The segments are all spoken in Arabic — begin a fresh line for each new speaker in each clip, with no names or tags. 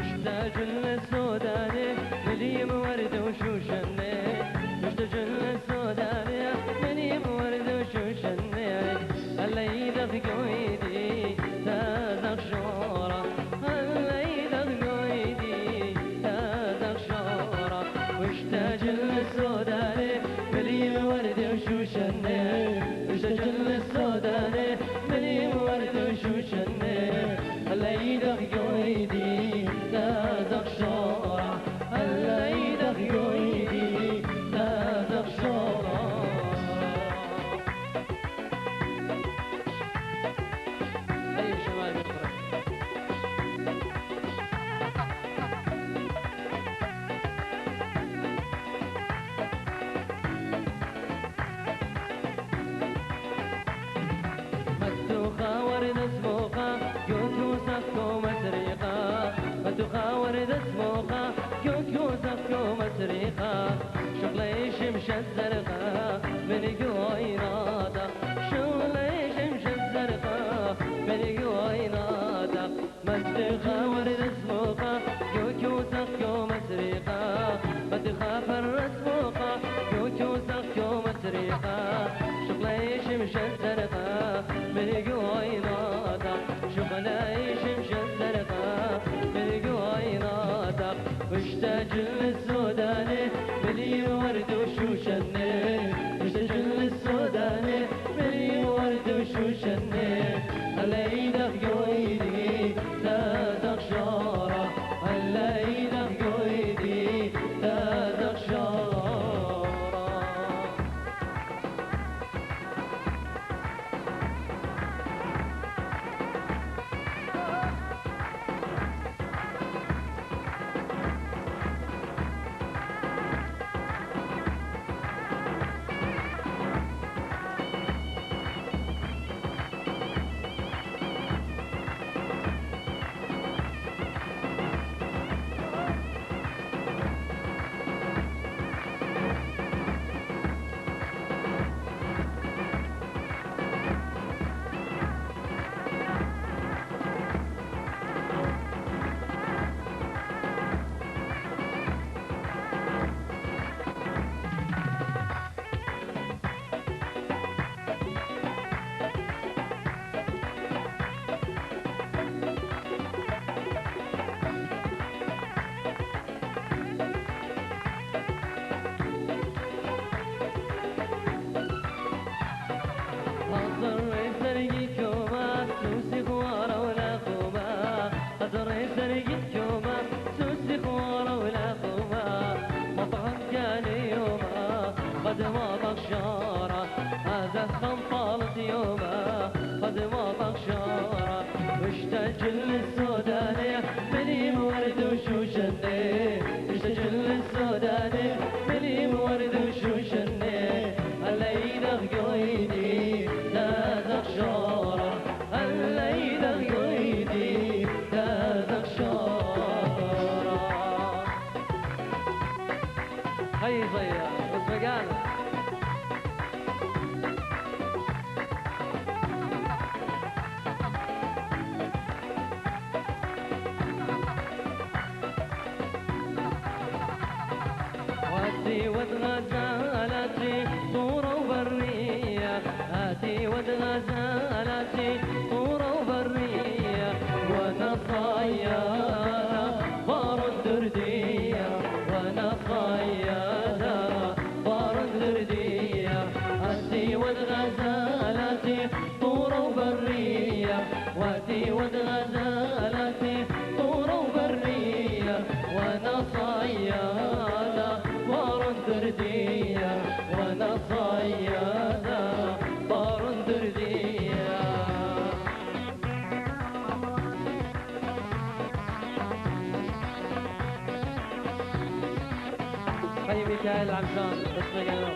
مشتاج للسوداني مليم ورد وشوشني مشتاج للسوداني مليم ورد وشوشني هلا يدق قويدي تازق شورة هلا يدق قويدي تازق شورة مشتاج للسوداني مليم ورد وشوشني مشتاج للسوداني مليم ورد وشوشني هلا يدق قويدي تازق شورة هلا يدق قويدي تازق شورة أي شمال مصر مدوخة ورد سموخة كوكو سفكو مسريقة مدوخة ورد سموخة كوكو سفكو مسريقة شغلي شمش الزرقاء من قويناتا شغلي شمش الزرقاء من قويناتا مدوخة ورد سموخة كوكو سفكو مسريقة مدوخة فر سموخة كوكو سفكو مسريقة شغلي شمش الزرقاء من قويناتك شغلي شمش الزرقاء من قويناتك مشتاج للسوداني ملي ورد وشوشني مشتاج للسوداني ملي ورد وشوشني هلا يدق قويدي تازق شورة هلا يدق قويدي تازق شورة قد وضق شارة هذا خنطالة يومه قد وضق شارة مشتاج للسوداني مليم ورد وشوشني مشتاج للسوداني مليم ورد وشوشني هلا يدق قويدي تازق شارة هلا يدق قويدي تازق شارة هي ضيع بس بقالك واتي واتغزالاتي طورة وبرية هاتي واتغزالاتي طورة وبرية وانا صيادة بار الدردية وانا صيادة بار الدردية هاتي واتغزالاتي طورة وبرية واتي واتغزالاتي طورة وبرية وانا صيادة بار دردية وانا صيادة بار دردية خي ميكائيل عمشان اسمه قالوا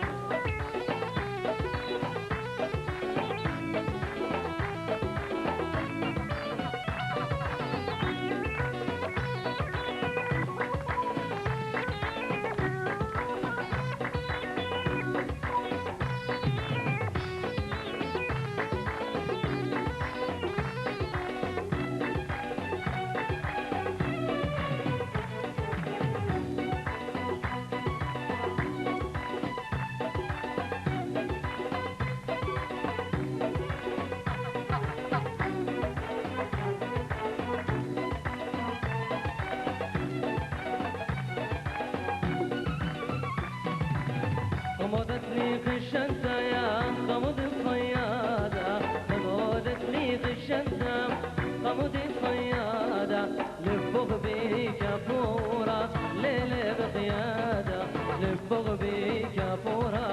غمضتني في الشمسة يا غمض الصيادة، غمضتني في الشمسة غمض الصيادة، لفوق بيك يا فورة ليلة بقيادة، لفوق بيك يا فورة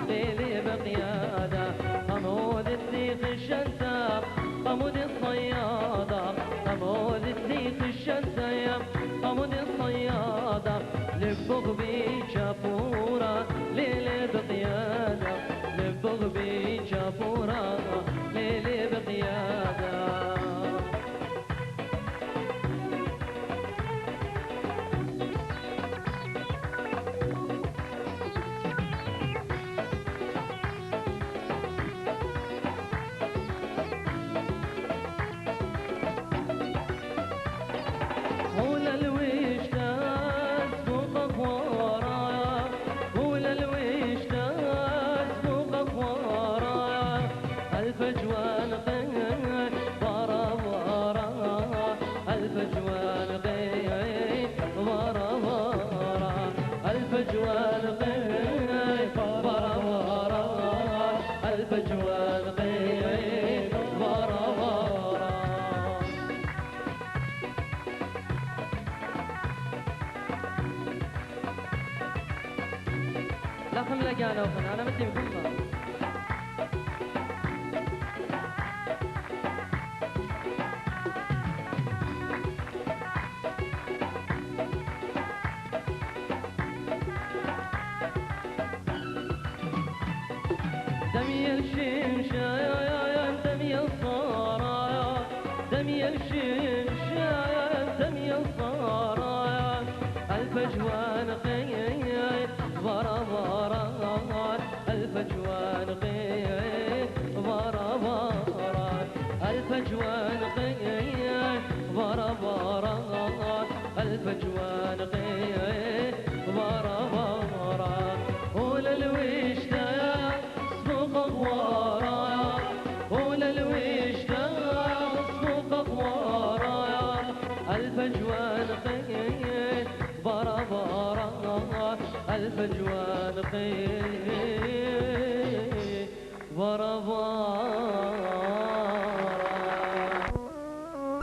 ليلة بقيادة، غمضتني في الشمسة غمض الصيادة، غمضتني في الشمسة يا غمض الصيادة، لفوق بيك يا فورة ليلة بقيادة، لفوق بيك يا فورة ليلة بقيادة. قول الوشتاز فوقك ورايا، قول الوشتاز فوقك ورايا، الفجوان قيد ورا ورا، الفجوان قيد ورا ورا، الفجوان قيد ورا ورا، الفجوان قيد ورا ورا. لا خملة قانا وخنا أنا مدي بكمها. دمي الشمشة يا دمي الصرايا، دمي الشمشة يا دمي الصرايا، الفجوان قيد ورا ورا، الفجوان قيد ورا ورا، الفجوان قيد ورا ورا، الفجوان قيد ورا ورا. قول الوشتاز فوقك ورايا، قول الوشتاز فوقك ورايا، الفجوان قيد ورا ورا، الفجوان قيد ورا ورا.